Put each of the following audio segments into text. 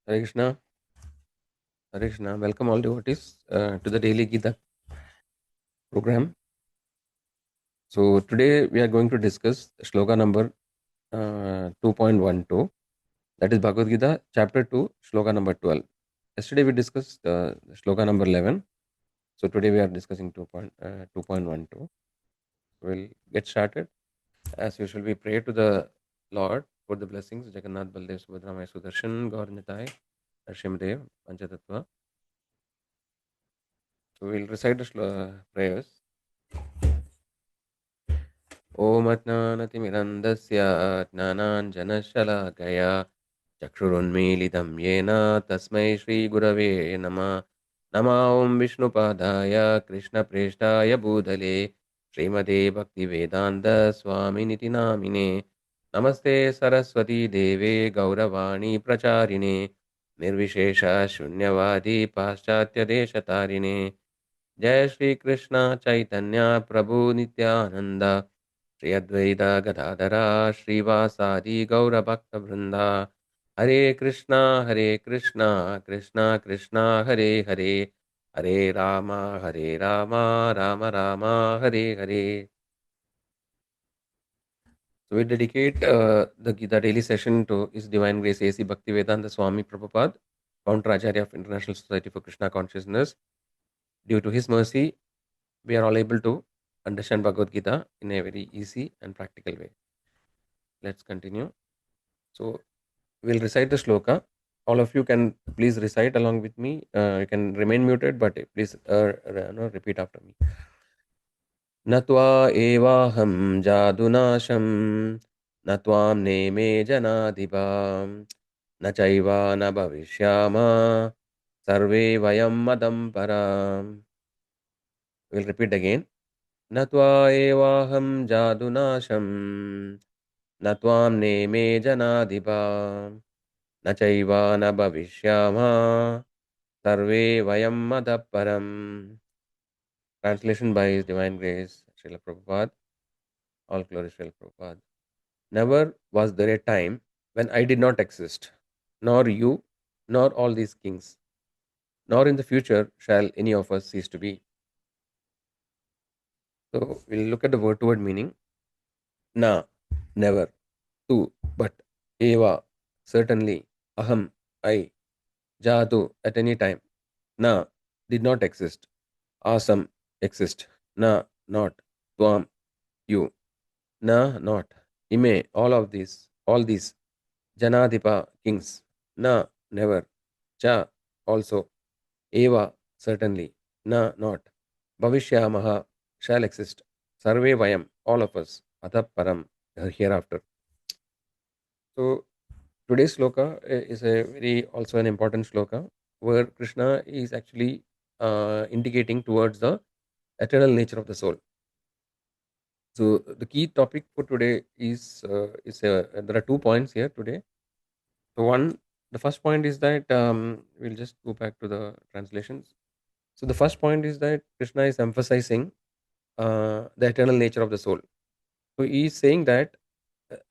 Hare Krishna, Hare Krishna. Welcome all devotees to the Daily Gita program. So today we are going to discuss shloka number 2.12. That is Bhagavad Gita, chapter 2, shloka number 12. Yesterday we discussed shloka number 11. So today we are discussing 2.12. We'll get started. As usual, we pray to the Lord for the blessings. Jagannath Baldev Subhadramaya Sudarshan Gaur Nitai Harshim Dev Panchatattva. So we'll recite the prayers. ॐ अज्ञानतिमिरन्दस्य ज्ञानाञ्जनशलाकया चक्षुरुन्मीलितं येन तस्मै श्रीगुरवे नमः। नमः ॐ विष्णुपादाय कृष्णप्रेष्ठाय भूतले श्रीमते भक्तिवेदान्तस्वामिनिति नामिने। नमस्ते सरस्वती देवे गौरवाणी प्रचारिणे निर्विशेष शून्यवादी पाश्चात्यदेशतारिणे। जय श्री कृष्ण चैतन्य प्रभु नित्यानंद श्री अद्वैता गदाधरा श्रीवासादि गौरभक्तवृंदा। हरे कृष्णा कृष्णा कृष्णा हरे हरे, हरे Ram Ram Ram Hare Hare. So we dedicate the Gita daily session to His Divine Grace A.C. Bhaktivedanta Swami Prabhupada, Founder Acharya of International Society for Krishna Consciousness. Due to his mercy, we are all able to understand Bhagavad Gita in a very easy and practical way. Let's continue. So we'll recite the shloka. All of you can please recite along with me. You can remain muted, but please repeat after me. नत्वा एवाहं जादुनाशं न त्वां नेमे जनाधिपां न चैवा न भविष्यामः सर्वे वयं मदं पराम्. We'll repeat again. न त्वा एवाहं जादुनाशं न त्वां नेमे जनाधिपां न चैवा न भविष्यामः सर्वे वयं मदः परम्. Translation by His Divine Grace, Srila Prabhupada. All glory Srila Prabhupada. Never was there a time when I did not exist, nor you, nor all these kings, nor in the future shall any of us cease to be. So we'll look at the word to word meaning. Na, never. Tu, but. Eva, certainly. Aham, I. Jatu, at any time. Na, did not exist. Asam, exist. Na, not. Tvam, you. Na, not. Ime, all these. Janadipa, kings. Na, never. Cha, also. Eva, certainly. Na, not. Bhavishyamaha, shall exist. Sarve vayam, all of us. Atha param, hereafter. So today's sloka is a very also an important sloka where Krishna is actually indicating towards the eternal nature of the soul. So the key topic for today is there are 2 points here today. So the first point is that we'll just go back to the translations. So the first point is that Krishna is emphasizing the eternal nature of the soul. So he is saying that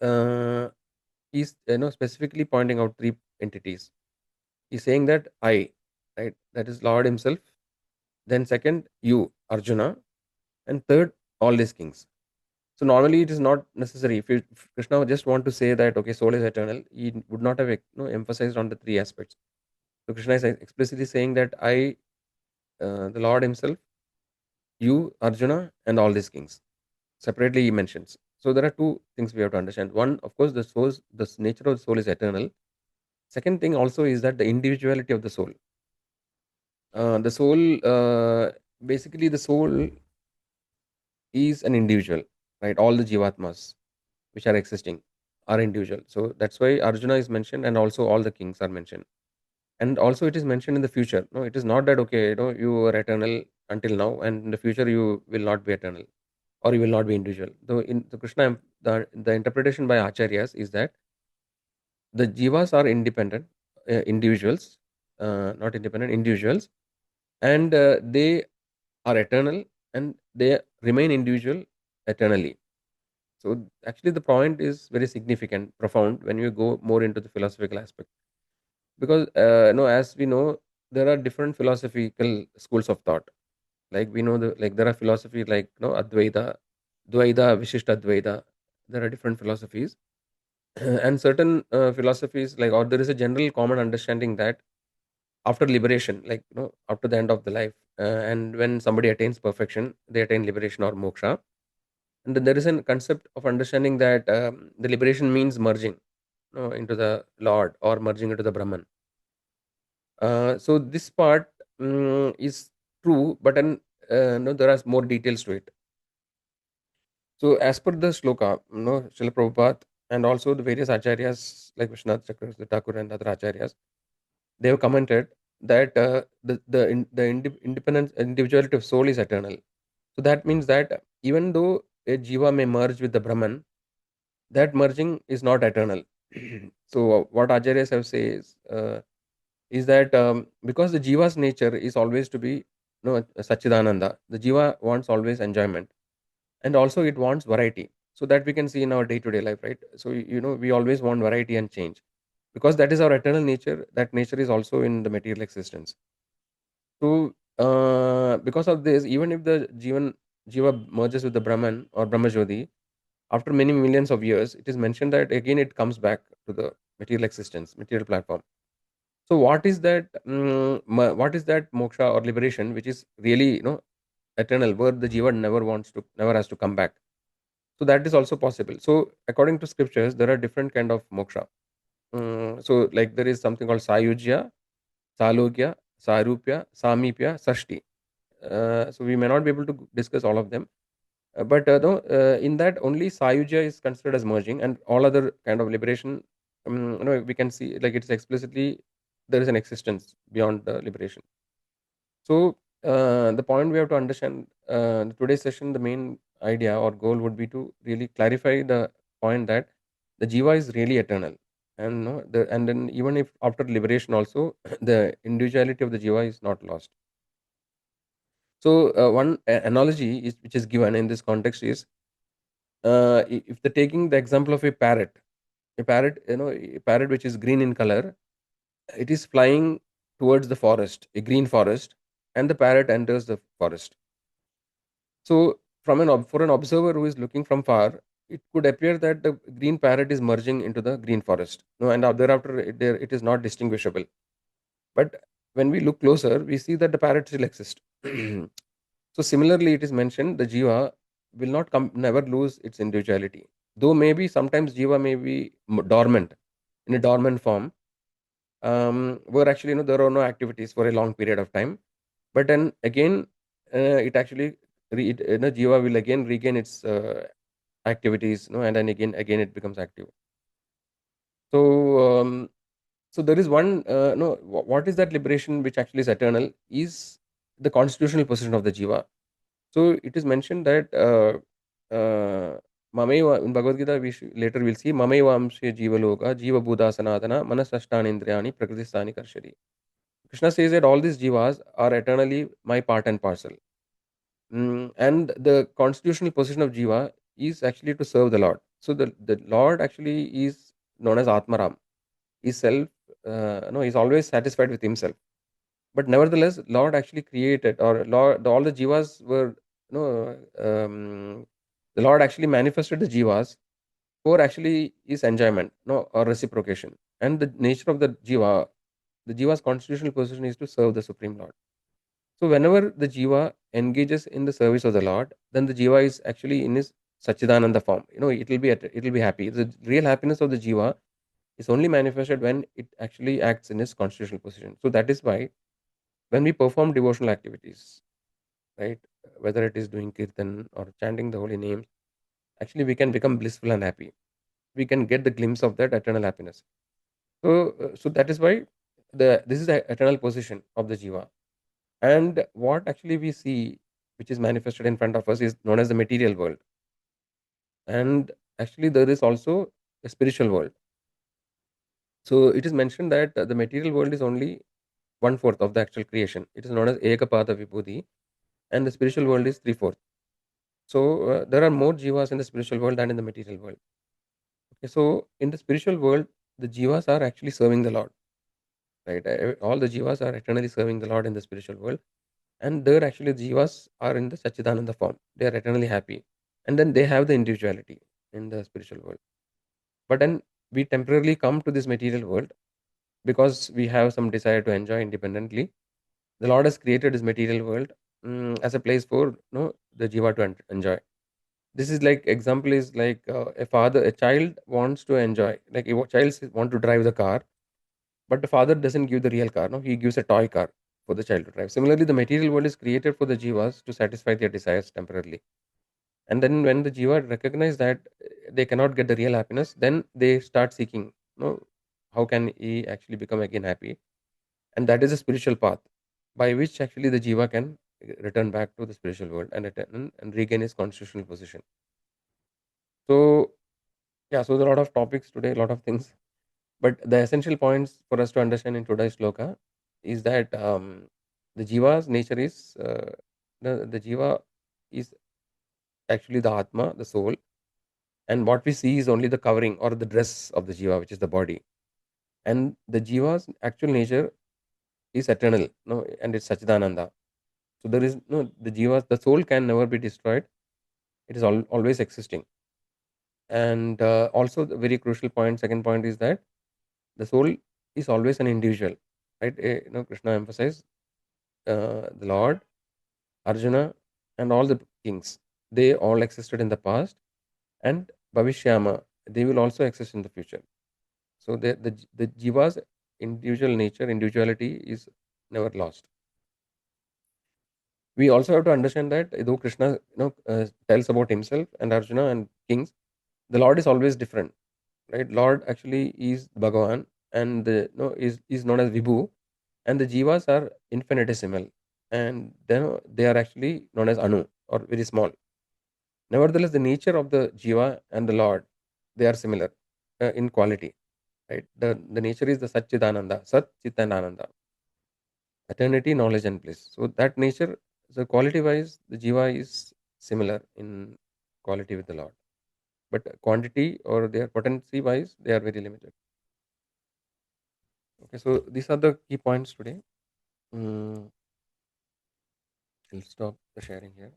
uh, he's specifically pointing out three entities. He's saying that I, right, that is Lord Himself. Then second, you, Arjuna, and third, all these kings. So normally it is not necessary. If Krishna just want to say that okay, soul is eternal, he would not have emphasized on the three aspects. So Krishna is explicitly saying that I, the Lord Himself, you, Arjuna, and all these kings. Separately, He mentions. So there are two things we have to understand. One, of course, the nature of the soul is eternal. Second thing also is that the individuality of the soul. The soul, basically, the soul is an individual, right? All the jivatmas which are existing are individual. So that's why Arjuna is mentioned, and also all the kings are mentioned. And also, it is mentioned in the future. No, it is not that okay, you are eternal until now, and in the future you will not be eternal, or you will not be individual. Though in the Krishna, the interpretation by acharyas is that the jivas are independent individuals, not independent individuals, and they are eternal and they remain individual eternally. So actually, the point is very significant, profound when you go more into the philosophical aspect. because no, as we know, there are different philosophical schools of thought. Like we know the like there are philosophy like Advaita, Dvaita, Vishishta Advaita. There are different philosophies, and certain philosophies like, or there is a general common understanding that after liberation, like after the end of the life, and when somebody attains perfection, they attain liberation or moksha. And then there is a concept of understanding that the liberation means merging into the Lord or merging into the Brahman. So this part is true, but then no, there are more details to it. So as per the shloka, Srila Prabhupada and also the various acharyas like Vishwanath Chakravarti Thakur and other acharyas, they have commented that independence individuality of soul is eternal. So that means that even though a jiva may merge with the Brahman, that merging is not eternal. So what acharyas have says is that because the jiva's nature is always to be Sachidananda, the jiva wants always enjoyment, and also it wants variety, so that we can see in our day-to-day life, right? So we always want variety and change, because that is our eternal nature. That nature is also in the material existence. So because of this, even if the jiva merges with the Brahman or Brahmajyoti, after many millions of years, it is mentioned that again it comes back to the material existence, material platform. So what is that what is that moksha or liberation which is really eternal, where the jiva never has to come back? So that is also possible. So according to scriptures, there are different kind of moksha. So like there is something called sayujya, salogya, sarupya, samipya, sashti. So we may not be able to discuss all of them. But no, in that only sayujya is considered as merging, and all other kind of liberation, we can see like it's explicitly there is an existence beyond the liberation. So the point we have to understand today's session, the main idea or goal would be to really clarify the point that the jiva is really eternal, and and then even if after liberation also, the individuality of the jiva is not lost. So one analogy is which is given in this context is if they're taking the example of a parrot, a parrot which is green in color, it is flying towards the forest, a green forest, and the parrot enters the forest. So, for an observer who is looking from far, it could appear that the green parrot is merging into the green forest. No, and thereafter it is not distinguishable. But when we look closer, we see that the parrot still exists. So similarly, it is mentioned the jiva will not never lose its individuality. Though maybe sometimes jiva may be dormant, in a dormant form, where actually there are no activities for a long period of time. But then again, it actually jiva will again regain its activities, and then again it becomes active. So so there is one no what is that liberation which actually is eternal is the constitutional position of the jiva. So it is mentioned that Mameva in Bhagavad Gita, later we'll see Mameva Amshe Jiva Loka, Jiva Buddha Sanatana, Manasashtani Indriyani, Prakristani Karshari. Krishna says that all these jivas are eternally my part and parcel. And the constitutional position of jiva is actually to serve the Lord. So the Lord actually is known as Atmaram. He's self, no, he's always satisfied with himself. But nevertheless, Lord actually created, or Lord, all the jivas were, the Lord actually manifested the jivas for actually is enjoyment, no, or reciprocation. And the nature of the jiva's constitutional position is to serve the Supreme Lord. So whenever the jiva engages in the service of the Lord, then the jiva is actually in his Sachidananda form. It will be happy. The real happiness of the jiva is only manifested when it actually acts in its constitutional position. So that is why when we perform devotional activities, right, whether it is doing kirtan or chanting the holy names, actually we can become blissful and happy. We can get the glimpse of that eternal happiness. So that is why this is the eternal position of the jiva. And what actually we see, which is manifested in front of us, is known as the material world. And actually, there is also a spiritual world. So it is mentioned that the material world is only one fourth of the actual creation. It is known as Ekapada Vibhuti, and the spiritual world is three fourth. So there are more jivas in the spiritual world than in the material world. Okay, so in the spiritual world, the jivas are actually serving the Lord. right? All the jivas are eternally serving the Lord in the spiritual world, and there actually the jivas are in the Sachidananda form. They are eternally happy, and then they have the individuality in the spiritual world. But then we temporarily come to this material world because we have some desire to enjoy independently. The Lord has created this material world as a place for the jiva to enjoy. This is like example is like a child wants to enjoy, like a child want to drive the car, but the father doesn't give the real car. No, he gives a toy car for the child to drive. Similarly, the material world is created for the jivas to satisfy their desires temporarily. And then when the jiva recognize that they cannot get the real happiness, then they start seeking, how can he actually become again happy? And that is a spiritual path by which actually the jiva can return back to the spiritual world and return and regain his constitutional position. So yeah, so there are a lot of topics today, a lot of things. But the essential points for us to understand in today's sloka is that the jiva's nature is the jiva is actually the atma, the soul, and what we see is only the covering or the dress of the jiva, which is the body. And the jiva's actual nature is eternal, no, and it's Sachidananda. So there is no the jiva, the soul can never be destroyed. It is always existing. And also the very crucial point, second point is that the soul is always an individual, right? Krishna emphasized the Lord, Arjuna, and all the kings. They all existed in the past, and Bhavishyama, they will also exist in the future. So the jiva's individual nature, individuality is never lost. We also have to understand that though Krishna tells about himself and Arjuna and kings, the Lord is always different, right? Lord actually is Bhagavan, and is known as Vibhu, and the jivas are infinitesimal, and then they are actually known as Anu, or very small. Nevertheless, the nature of the jiva and the Lord, they are similar in quality, right? The nature is the Satchidananda, Sat Chitananda, eternity, knowledge, and bliss. So that nature, so quality wise, the jiva is similar in quality with the Lord, but quantity or their potency wise, they are very limited. Okay, so these are the key points today. Mm, I'll stop the sharing here.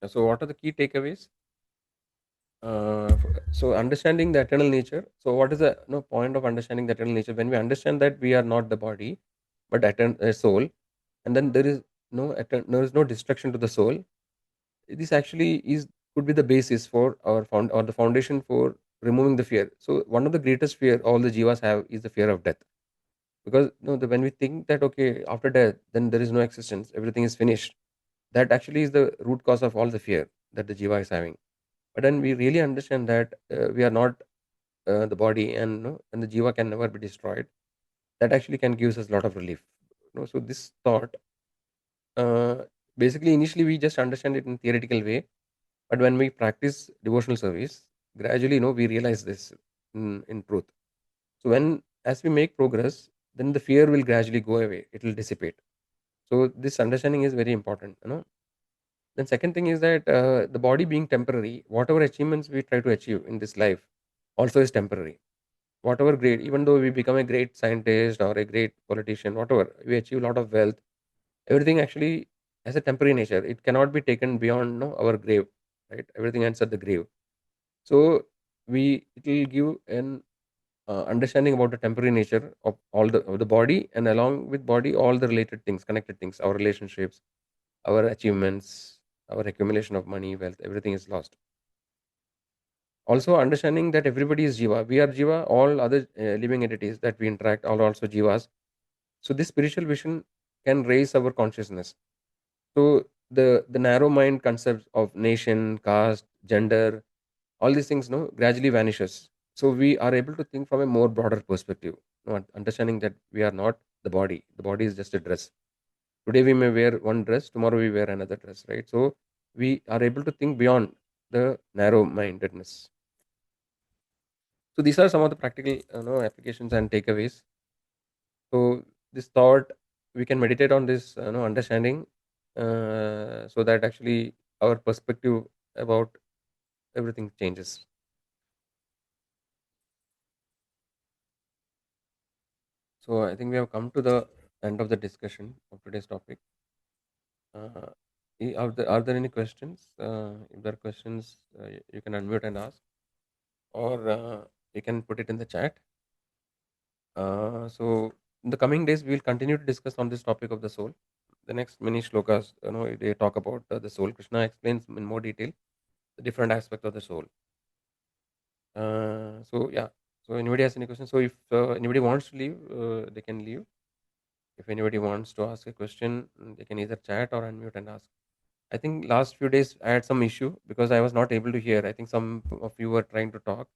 So, what are the key takeaways? So, understanding the eternal nature. So, what is the point of understanding the eternal nature? When we understand that we are not the body, but soul, and then there is no destruction to the soul. This actually is could be the basis for our found or the foundation for removing the fear. So, one of the greatest fear all the jivas have is the fear of death, because when we think that okay, after death, then there is no existence, everything is finished. That actually is the root cause of all the fear that the jiva is having. But then we really understand that we are not the body, and and the jiva can never be destroyed. That actually can give us a lot of relief. So this thought, uh, basically, initially we just understand it in theoretical way, but when we practice devotional service, gradually, we realize this in truth. So when as we make progress, then the fear will gradually go away. It will dissipate. So this understanding is very important. Then second thing is that the body being temporary, whatever achievements we try to achieve in this life also is temporary. Whatever great, even though we become a great scientist or a great politician, whatever, we achieve a lot of wealth, everything actually has a temporary nature. It cannot be taken beyond our grave, right? Everything ends at the grave. So it will give an understanding about the temporary nature of the body, and along with body, all the related things, connected things, our relationships, our achievements, our accumulation of money, wealth, everything is lost. Also, understanding that everybody is Jiva. We are Jiva, all other living entities that we interact are also Jivas. So, this spiritual vision can raise our consciousness. So, the narrow mind concepts of nation, caste, gender, all these things gradually vanishes. So, we are able to think from a more broader perspective, understanding that we are not the body. The body is just a dress. Today we may wear one dress, tomorrow we wear another dress, right? So we are able to think beyond the narrow mindedness. So these are some of the practical applications and takeaways. So this thought, we can meditate on this understanding, so that actually our perspective about everything changes. So I think we have come to the end of the discussion of today's topic. Uh, are there any questions? If there are questions, you can unmute and ask, or you can put it in the chat. So in the coming days, we will continue to discuss on this topic of the soul. The next many shlokas, they talk about the soul. Krishna explains in more detail the different aspects of the soul. So yeah. So anybody has any questions? So if anybody wants to leave, they can leave. If anybody wants to ask a question, they can either chat or unmute and ask. I think last few days I had some issue because I was not able to hear. I think some of you were trying to talk,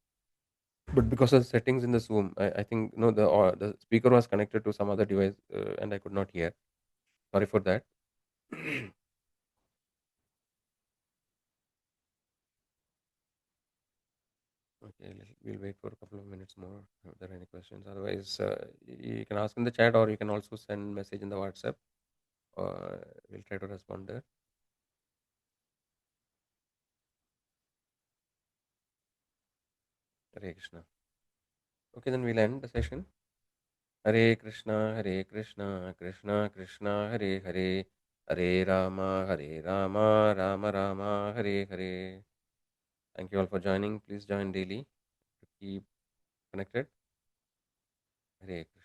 but because of the settings in the Zoom, I think the speaker was connected to some other device, and I could not hear. Sorry for that. Okay, we'll wait for a couple of minutes more. If there are any questions, otherwise you can ask in the chat or you can also send message in the WhatsApp. We'll try to respond there. Hare Krishna. Okay, then we'll end the session. Hare Krishna, Krishna Krishna, Hare Hare, Hare Rama, Rama Rama, Hare Hare. Thank you all for joining. Please join daily to keep connected. Hare Krishna.